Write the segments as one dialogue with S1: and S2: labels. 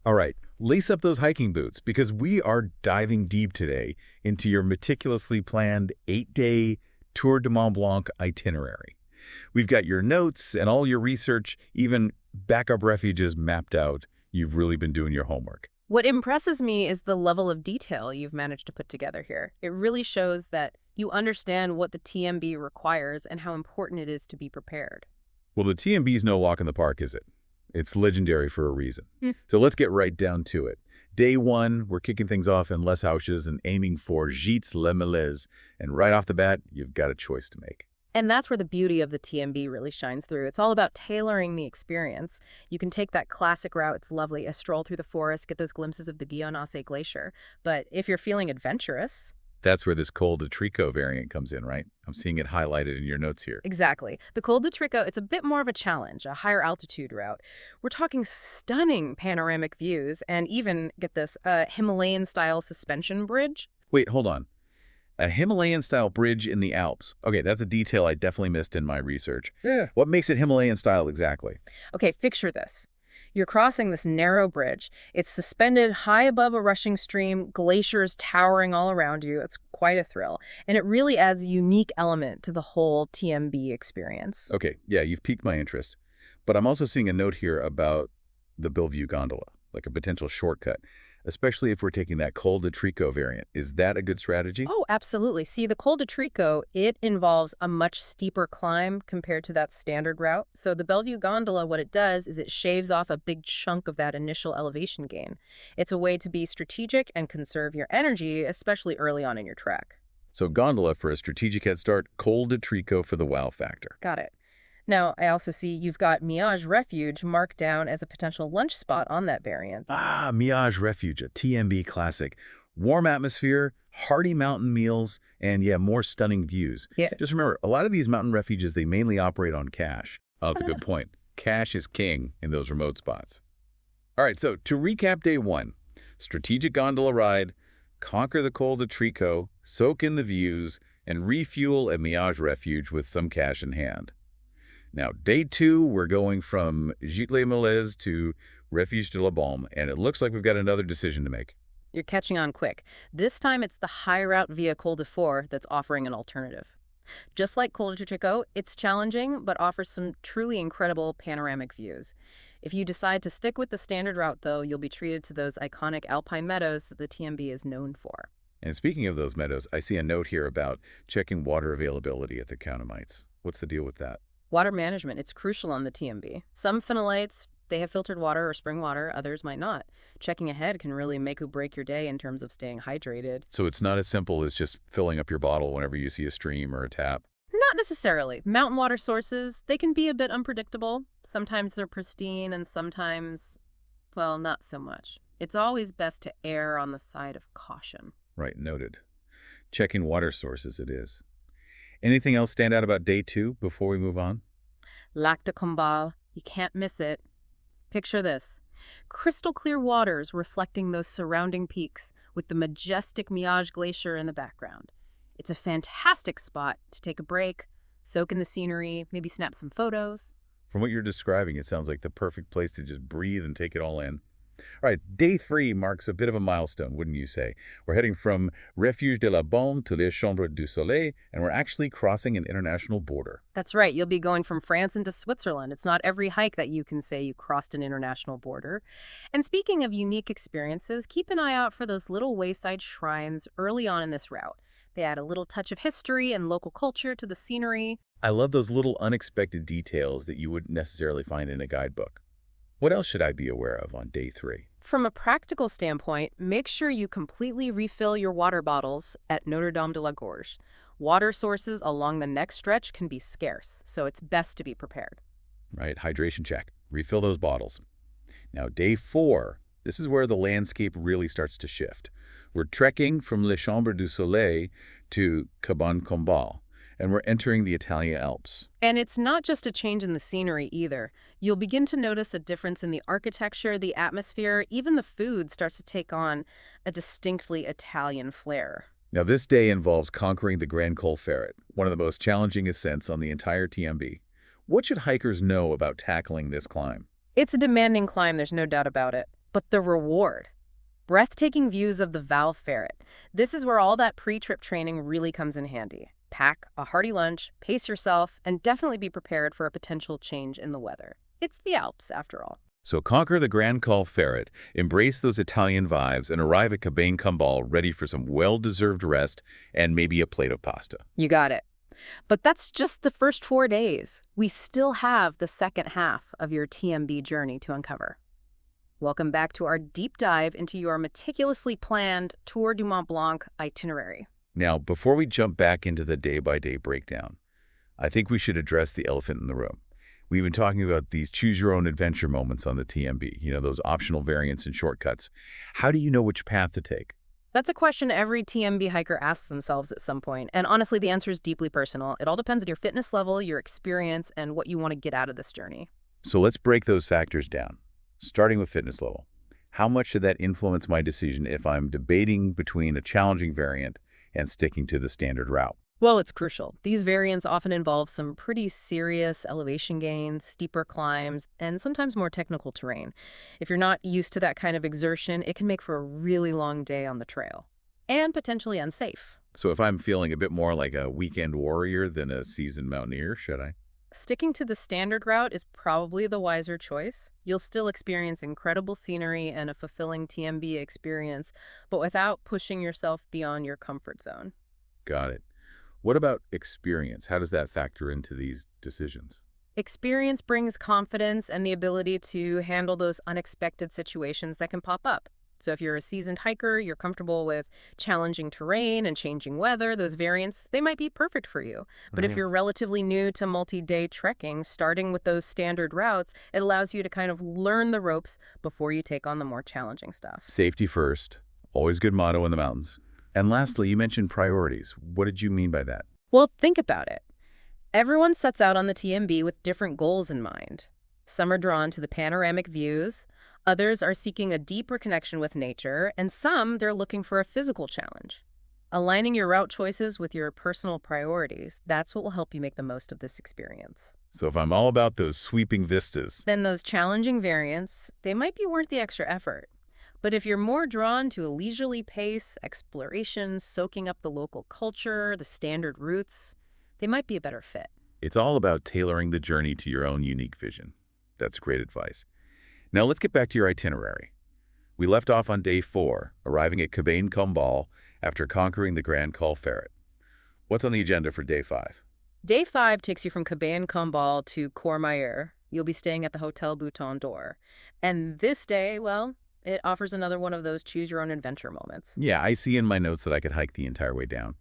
S1: All right, lace up those hiking boots because we are diving deep today into your meticulously planned 8-day Tour de Mont Blanc itinerary. We've got your notes and all your research, even backup refuges mapped out. You've really been doing your homework.
S2: What impresses me is the level of detail you've managed to put together here. It really shows that you understand what the TMB requires and how important it is to be prepared.
S1: Well, the TMB's no walk in the park, is it? It's legendary for a reason.
S2: Hmm.
S1: So let's get right down to it. Day one, we're kicking things off in Les Houches and aiming for Gîtes Les Mélèzes. And right off the bat, you've got a choice to make.
S2: And that's where the beauty of the TMB really shines through. It's all about tailoring the experience. You can take that classic route, it's lovely, a stroll through the forest, get those glimpses of the Guillaume Glacier. But if you're feeling adventurous,
S1: That's where this Col de Tricot variant comes in, right? I'm seeing it highlighted in your notes here.
S2: exactly. The Col de Tricot, it's a bit more of a challenge, a higher altitude route. We're talking stunning panoramic views and even, get this, a Himalayan-style suspension bridge.
S1: Wait, hold on. A Himalayan-style bridge in the Alps. Okay, that's a detail I definitely missed in my research.
S2: Yeah.
S1: What makes it Himalayan-style exactly?
S2: Okay, picture this. You're crossing this narrow bridge. It's suspended high above a rushing stream, glaciers towering all around you. It's quite a thrill. And it really adds a unique element to the whole TMB experience.
S1: Okay, yeah, you've piqued my interest. But I'm also seeing a note here about the Bellevue gondola, like a potential shortcut, especially if we're taking that Col de Tricot variant. Is that a good strategy?
S2: Oh, absolutely. See, the Col de Tricot, it involves a much steeper climb compared to that standard route. So the Bellevue gondola, what it does is it shaves off a big chunk of that initial elevation gain. It's a way to be strategic and conserve your energy, especially early on in your trek.
S1: So gondola for a strategic head start, Col de Tricot for the wow factor.
S2: Got it. Now, I also see you've got Miage Refuge marked down as a potential lunch spot on that variant.
S1: Ah, Miage Refuge, a TMB classic. Warm atmosphere, hearty mountain meals, and yeah, more stunning views.
S2: Yeah.
S1: Just remember, a lot of these mountain refuges, they mainly operate on cash. Oh, that's a good point. Cash is king in those remote spots. All right, so to recap day one, strategic gondola ride, conquer the Col de Tricot, soak in the views, and refuel at Miage Refuge with some cash in hand. Now, day two, we're going from Gîtes Les Mélèzes to Refuge de la Baume, and it looks like we've got another decision to make.
S2: You're catching on quick. This time it's the high route via Col de Four that's offering an alternative. Just like Col de Tricot, it's challenging but offers some truly incredible panoramic views. If you decide to stick with the standard route, though, you'll be treated to those iconic alpine meadows that the TMB is known for.
S1: And speaking of those meadows, I see a note here about checking water availability at the Countermites. What's the deal with that?
S2: Water management, it's crucial on the TMB. Some phenolites, they have filtered water or spring water, others might not. Checking ahead can really make or break your day in terms of staying hydrated.
S1: So it's not as simple as just filling up your bottle whenever you see a stream or a tap.
S2: Not necessarily. Mountain water sources, they can be a bit unpredictable. Sometimes they're pristine and sometimes, well, not so much. It's always best to err on the side of caution.
S1: Right, noted. Checking water sources it is. Anything else stand out about day two before we move on?
S2: Lac de Combal, you can't miss it. Picture this. Crystal clear waters reflecting those surrounding peaks with the majestic Miage Glacier in the background. It's a fantastic spot to take a break, soak in the scenery, maybe snap some photos.
S1: From what you're describing, it sounds like the perfect place to just breathe and take it all in. All right, day three marks a bit of a milestone, wouldn't you say? We're heading from Refuge de la Baume to Les Chambres du Soleil, and we're actually crossing an international border.
S2: That's right, you'll be going from France into Switzerland. It's not every hike that you can say you crossed an international border. And speaking of unique experiences, keep an eye out for those little wayside shrines early on in this route. They add a little touch of history and local culture to the scenery.
S1: I love those little unexpected details that you wouldn't necessarily find in a guidebook. What else should I be aware of on day three?
S2: From a practical standpoint, make sure you completely refill your water bottles at Notre Dame de la Gorge. Water sources along the next stretch can be scarce, so it's best to be prepared.
S1: Right, hydration check. Refill those bottles. Now, day four, this is where the landscape really starts to shift. We're trekking from Les Chambres du Soleil to Cabane Combal, and we're entering the Italian Alps.
S2: And it's not just a change in the scenery either. You'll begin to notice a difference in the architecture, the atmosphere, even the food starts to take on a distinctly Italian flair.
S1: Now, this day involves conquering the Grand Col Ferret, one of the most challenging ascents on the entire TMB. What should hikers know about tackling this climb?
S2: It's a demanding climb, there's no doubt about it. But the reward, breathtaking views of the Val Ferret. This is where all that pre-trip training really comes in handy. Pack a hearty lunch, pace yourself, and definitely be prepared for a potential change in the weather. It's the Alps, after all.
S1: So conquer the Grand Col Ferret, embrace those Italian vibes, and arrive at Cabane Cumbal ready for some well-deserved rest and maybe a plate of pasta.
S2: You got it. But that's just the first 4 days. We still have the second half of your TMB journey to uncover. Welcome back to our deep dive into your meticulously planned Tour du Mont Blanc itinerary.
S1: Now, before we jump back into the day-by-day breakdown, I think we should address the elephant in the room. We've been talking about these choose-your-own-adventure moments on the TMB, those optional variants and shortcuts. How do you know which path to take?
S2: That's a question every TMB hiker asks themselves at some point, and honestly, the answer is deeply personal. It all depends on your fitness level, your experience, and what you want to get out of this journey.
S1: So let's break those factors down, starting with fitness level. How much should that influence my decision if I'm debating between a challenging variant and sticking to the standard route?
S2: Well, it's crucial. These variants often involve some pretty serious elevation gains, steeper climbs, and sometimes more technical terrain. If you're not used to that kind of exertion, it can make for a really long day on the trail, and potentially unsafe.
S1: So if I'm feeling a bit more like a weekend warrior than a seasoned mountaineer, should I?
S2: Sticking to the standard route is probably the wiser choice. You'll still experience incredible scenery and a fulfilling TMB experience, but without pushing yourself beyond your comfort zone.
S1: Got it. What about experience? How does that factor into these decisions?
S2: Experience brings confidence and the ability to handle those unexpected situations that can pop up. So if you're a seasoned hiker, you're comfortable with challenging terrain and changing weather, those variants, they might be perfect for you. But if you're relatively new to multi-day trekking, starting with those standard routes, it allows you to kind of learn the ropes before you take on the more challenging stuff.
S1: Safety first. Always good motto in the mountains. And lastly, you mentioned priorities. What did you mean by that?
S2: Well, think about it. Everyone sets out on the TMB with different goals in mind. Some are drawn to the panoramic views, others are seeking a deeper connection with nature, and some they're looking for a physical challenge. Aligning your route choices with your personal priorities, that's what will help you make the most of this experience.
S1: So if I'm all about those sweeping vistas,
S2: Then those challenging variants, they might be worth the extra effort. But if you're more drawn to a leisurely pace, exploration, soaking up the local culture, the standard routes, they might be a better fit.
S1: it's all about tailoring the journey to your own unique vision. That's great advice. Now let's get back to your itinerary. We left off on day 4, arriving at Cabane Cumbal after conquering the Grand Col Ferret. What's on the agenda for day 5?
S2: Day 5 takes you from Cabane Cumbal to Courmayeur. You'll be staying at the Hotel Bouton d'Or. And this day, well, it offers another one of those choose-your-own-adventure moments.
S1: Yeah, I see in my notes that I could hike the entire way down.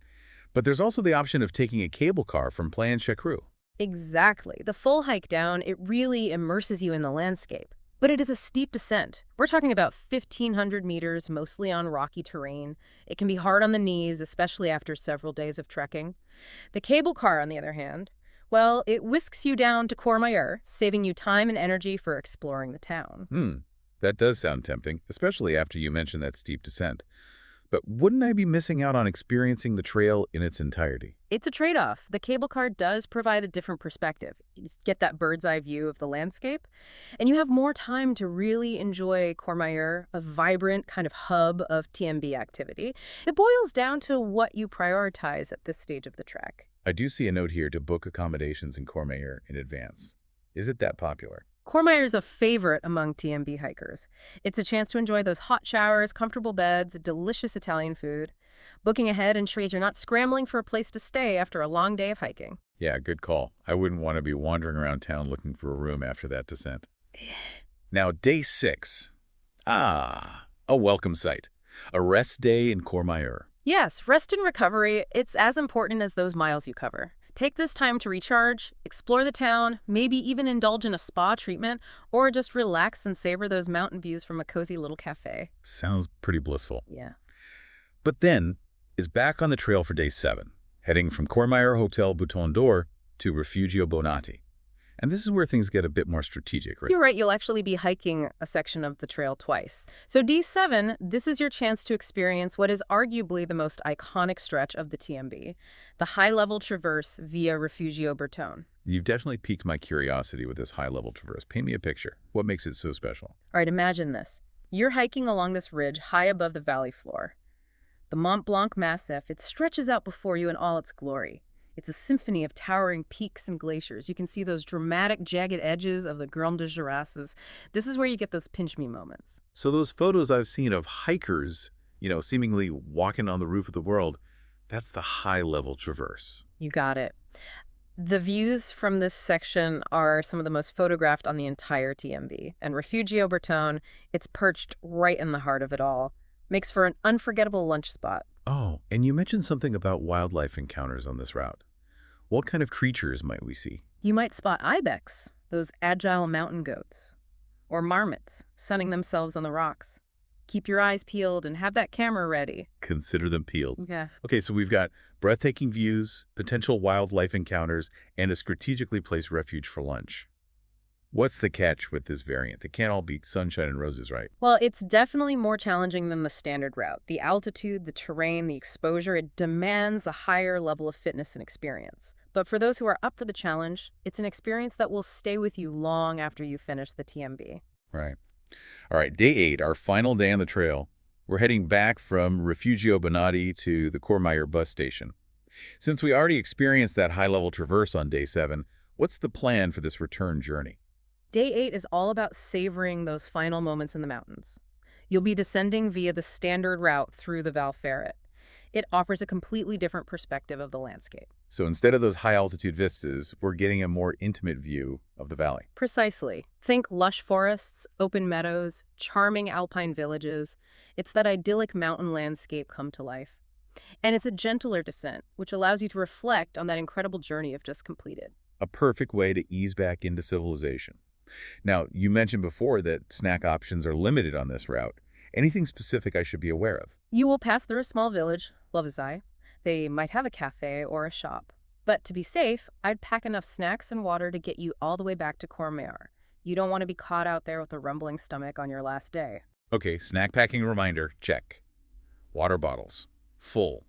S1: But there's also the option of taking a cable car from Plan Chacreux.
S2: Exactly. The full hike down, it really immerses you in the landscape. But it is a steep descent. We're talking about 1,500 meters, mostly on rocky terrain. It can be hard on the knees, especially after several days of trekking. The cable car, on the other hand, well, it whisks you down to Courmayeur, saving you time and energy for exploring the town.
S1: That does sound tempting, especially after you mentioned that steep descent. But wouldn't I be missing out on experiencing the trail in its entirety?
S2: It's a trade-off. The cable car does provide a different perspective. You just get that bird's-eye view of the landscape, and you have more time to really enjoy Courmayeur, a vibrant kind of hub of TMB activity. It boils down to what you prioritize at this stage of the trek.
S1: I do see a note here to book accommodations in Courmayeur in advance. Is it that popular?
S2: Courmayeur is a favorite among TMB hikers. It's a chance to enjoy those hot showers, comfortable beds, delicious Italian food. Booking ahead ensures you're not scrambling for a place to stay after a long day of hiking.
S1: Yeah, good call. I wouldn't want to be wandering around town looking for a room after that descent. Now, day 6. A welcome sight. A rest day in Courmayeur.
S2: Yes, rest and recovery, it's as important as those miles you cover. Take this time to recharge, explore the town, maybe even indulge in a spa treatment, or just relax and savor those mountain views from a cozy little cafe.
S1: Sounds pretty blissful.
S2: Yeah.
S1: But then is back on the trail for day 7, heading from Courmayeur Hotel Bouton d'Or to Refugio Bonatti. And this is where things get a bit more strategic, right?
S2: You're right, you'll actually be hiking a section of the trail twice. So D7, this is your chance to experience what is arguably the most iconic stretch of the TMB, the high-level traverse via Refugio Bertone.
S1: You've definitely piqued my curiosity with this high-level traverse. Paint me a picture. What makes it so special?
S2: All right, imagine this. You're hiking along this ridge high above the valley floor. The Mont Blanc Massif, it stretches out before you in all its glory. It's a symphony of towering peaks and glaciers. You can see those dramatic, jagged edges of the Grandes Jorasses. This is where you get those pinch-me moments.
S1: So those photos I've seen of hikers, seemingly walking on the roof of the world, that's the high-level traverse.
S2: You got it. The views from this section are some of the most photographed on the entire TMB. And Refugio Bertone, it's perched right in the heart of it all. Makes for an unforgettable lunch spot.
S1: Oh, and you mentioned something about wildlife encounters on this route. What kind of creatures might we see?
S2: You might spot ibex, those agile mountain goats, or marmots sunning themselves on the rocks. Keep your eyes peeled and have that camera ready.
S1: Consider them peeled.
S2: Yeah.
S1: Okay, so we've got breathtaking views, potential wildlife encounters, and a strategically placed refuge for lunch. What's the catch with this variant? They can't all be sunshine and roses, right?
S2: Well, it's definitely more challenging than the standard route. The altitude, the terrain, the exposure, it demands a higher level of fitness and experience. But for those who are up for the challenge, it's an experience that will stay with you long after you finish the TMB.
S1: Right. All right, day 8, our final day on the trail. We're heading back from Refugio Bonatti to the Courmayeur bus station. Since we already experienced that high-level traverse on day 7, what's the plan for this return journey?
S2: Day 8 is all about savoring those final moments in the mountains. You'll be descending via the standard route through the Val Ferret. It offers a completely different perspective of the landscape.
S1: So instead of those high-altitude vistas, we're getting a more intimate view of the valley.
S2: Precisely. Think lush forests, open meadows, charming alpine villages. It's that idyllic mountain landscape come to life. And it's a gentler descent, which allows you to reflect on that incredible journey you've just completed.
S1: A perfect way to ease back into civilization. Now, you mentioned before that snack options are limited on this route. Anything specific I should be aware of?
S2: You will pass through a small village, Lovazai. They might have a cafe or a shop. But to be safe, I'd pack enough snacks and water to get you all the way back to Courmayeur. You don't want to be caught out there with a rumbling stomach on your last day.
S1: Okay, snack packing reminder, check. Water bottles, full.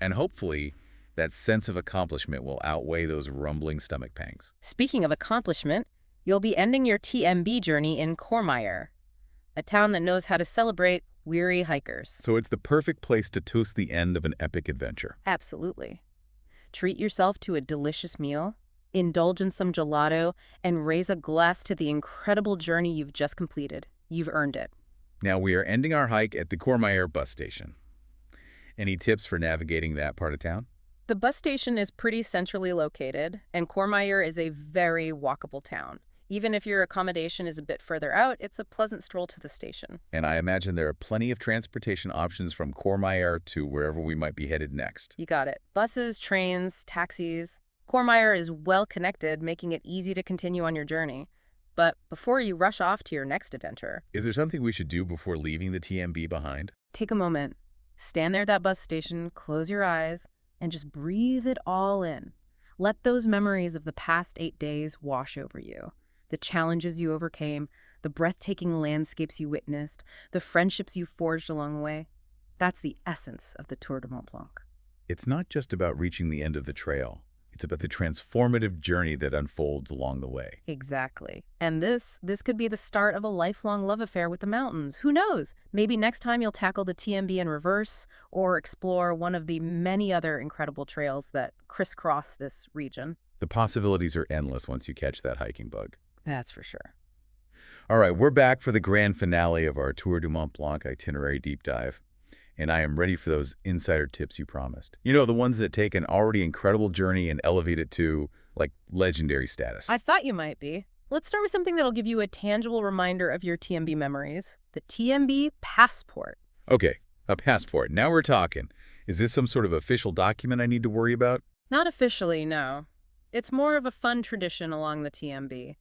S1: And hopefully, that sense of accomplishment will outweigh those rumbling stomach pangs.
S2: Speaking of accomplishment, you'll be ending your TMB journey in Courmayeur, a town that knows how to celebrate weary hikers.
S1: So it's the perfect place to toast the end of an epic adventure.
S2: Absolutely. Treat yourself to a delicious meal, indulge in some gelato, and raise a glass to the incredible journey you've just completed. You've earned it.
S1: Now we are ending our hike at the Courmayeur bus station. Any tips for navigating that part of town?
S2: The bus station is pretty centrally located, and Courmayeur is a very walkable town. Even if your accommodation is a bit further out, it's a pleasant stroll to the station.
S1: And I imagine there are plenty of transportation options from Courmayeur to wherever we might be headed next.
S2: You got it. Buses, trains, taxis. Courmayeur is well connected, making it easy to continue on your journey. But before you rush off to your next adventure,
S1: Is there something we should do before leaving the TMB behind?
S2: take a moment. Stand there at that bus station, close your eyes, and just breathe it all in. Let those memories of the past 8 days wash over you. The challenges you overcame, the breathtaking landscapes you witnessed, the friendships you forged along the way. That's the essence of the Tour de Mont Blanc.
S1: It's not just about reaching the end of the trail. It's about the transformative journey that unfolds along the way.
S2: Exactly. And this could be the start of a lifelong love affair with the mountains. Who knows? Maybe next time you'll tackle the TMB in reverse or explore one of the many other incredible trails that crisscross this region.
S1: The possibilities are endless once you catch that hiking bug.
S2: That's for sure.
S1: All right, we're back for the grand finale of our Tour du Mont Blanc itinerary deep dive. And I am ready for those insider tips you promised. You know, the ones that take an already incredible journey and elevate it to, like, legendary status.
S2: I thought you might be. Let's start with something that'll give you a tangible reminder of your TMB memories. The TMB passport.
S1: Okay, a passport. Now we're talking. Is this some sort of official document I need to worry about?
S2: Not officially, no. It's more of a fun tradition along the TMB.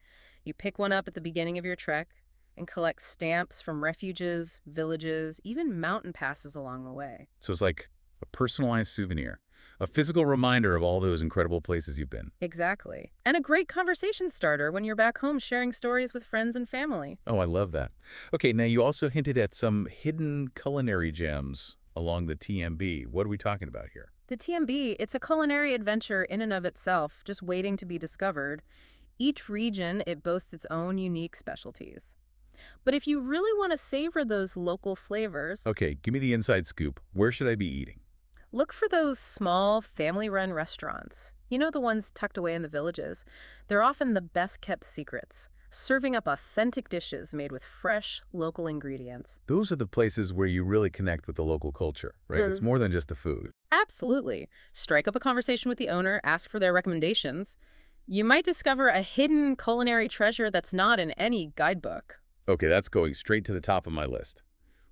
S2: You pick one up at the beginning of your trek and collect stamps from refuges, villages, even mountain passes along the way.
S1: So it's like a personalized souvenir, a physical reminder of all those incredible places you've been.
S2: Exactly. And a great conversation starter when you're back home sharing stories with friends and family.
S1: Oh, I love that. Okay, now you also hinted at some hidden culinary gems along the TMB. What are we talking about here?
S2: The TMB, it's a culinary adventure in and of itself, just waiting to be discovered. Each region, it boasts its own unique specialties. But if you really want to savor those local flavors,
S1: Okay, give me the inside scoop. Where should I be eating?
S2: look for those small, family-run restaurants. You know, the ones tucked away in the villages. They're often the best-kept secrets, serving up authentic dishes made with fresh, local ingredients.
S1: Those are the places where you really connect with the local culture, right? It's more than just the food.
S2: Absolutely. Strike up a conversation with the owner, ask for their recommendations. You might discover a hidden culinary treasure that's not in any guidebook.
S1: Okay, that's going straight to the top of my list.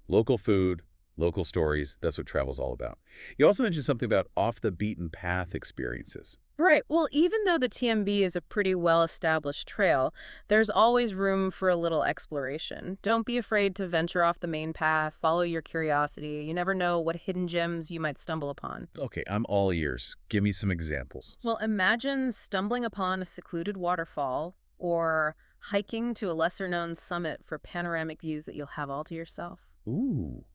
S1: Local food, local stories, that's what travel's all about. You also mentioned something about off-the-beaten-path experiences.
S2: Right. Well, even though the TMB is a pretty well-established trail, there's always room for a little exploration. Don't be afraid to venture off the main path, follow your curiosity. You never know what hidden gems you might stumble upon.
S1: Okay, I'm all ears. Give me some examples.
S2: Well, imagine stumbling upon a secluded waterfall or hiking to a lesser-known summit for panoramic views that you'll have all to yourself.
S1: Ooh.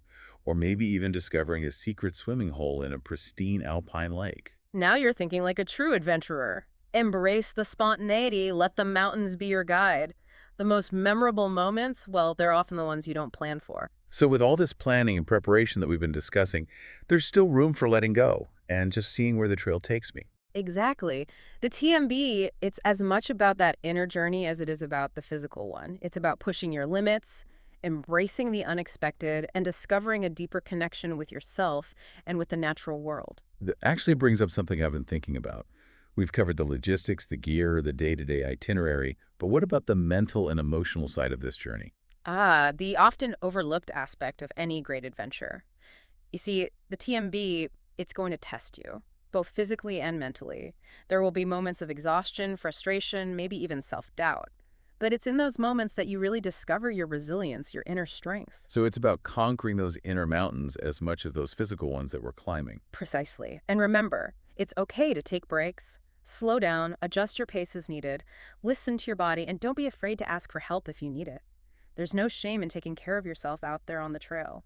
S1: Or maybe even discovering a secret swimming hole in a pristine alpine lake.
S2: Now you're thinking like a true adventurer. Embrace the spontaneity, let the mountains be your guide. The most memorable moments, well, they're often the ones you don't plan for.
S1: So with all this planning and preparation that we've been discussing, there's still room for letting go and just seeing where the trail takes me.
S2: Exactly. The TMB, it's as much about that inner journey as it is about the physical one. It's about pushing your limits, embracing the unexpected, and discovering a deeper connection with yourself and with the natural world.
S1: That actually brings up something I've been thinking about. We've covered the logistics, the gear, the day-to-day itinerary, but what about the mental and emotional side of this journey?
S2: Ah, the often overlooked aspect of any great adventure. You see, the TMB, it's going to test you, both physically and mentally. There will be moments of exhaustion, frustration, maybe even self-doubt. But it's in those moments that you really discover your resilience, your inner strength.
S1: So it's about conquering those inner mountains as much as those physical ones that we're climbing.
S2: Precisely. And remember, it's okay to take breaks, slow down, adjust your pace as needed, listen to your body, and don't be afraid to ask for help if you need it. There's no shame in taking care of yourself out there on the trail.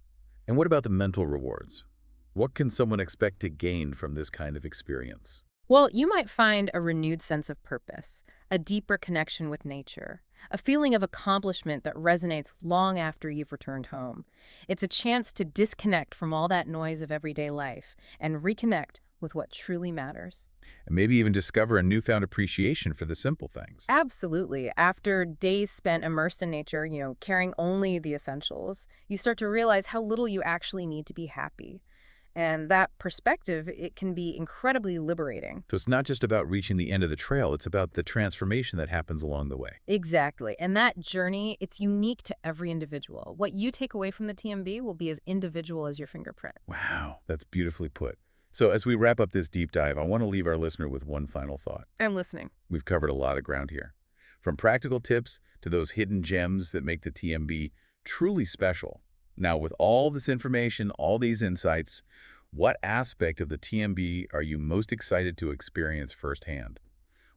S1: And what about the mental rewards? What can someone expect to gain from this kind of experience?
S2: Well, you might find a renewed sense of purpose, a deeper connection with nature, a feeling of accomplishment that resonates long after you've returned home. It's a chance to disconnect from all that noise of everyday life and reconnect with what truly matters.
S1: And maybe even discover a newfound appreciation for the simple things.
S2: Absolutely. After days spent immersed in nature, carrying only the essentials, you start to realize how little you actually need to be happy. And that perspective, it can be incredibly liberating.
S1: So it's not just about reaching the end of the trail, it's about the transformation that happens along the way.
S2: Exactly. And that journey, it's unique to every individual. What you take away from the TMB will be as individual as your fingerprint.
S1: Wow, that's beautifully put. So as we wrap up this deep dive, I want to leave our listener with one final thought.
S2: I'm listening.
S1: We've covered a lot of ground here. From practical tips to those hidden gems that make the TMB truly special. Now, with all this information, all these insights, what aspect of the TMB are you most excited to experience firsthand?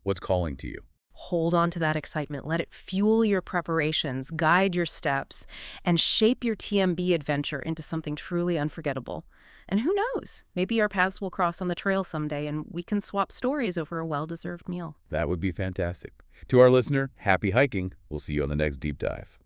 S1: What's calling to you?
S2: Hold on to that excitement. Let it fuel your preparations, guide your steps, and shape your TMB adventure into something truly unforgettable. And who knows, maybe our paths will cross on the trail someday and we can swap stories over a well-deserved meal.
S1: That would be fantastic. To our listener, happy hiking. We'll see you on the next deep dive.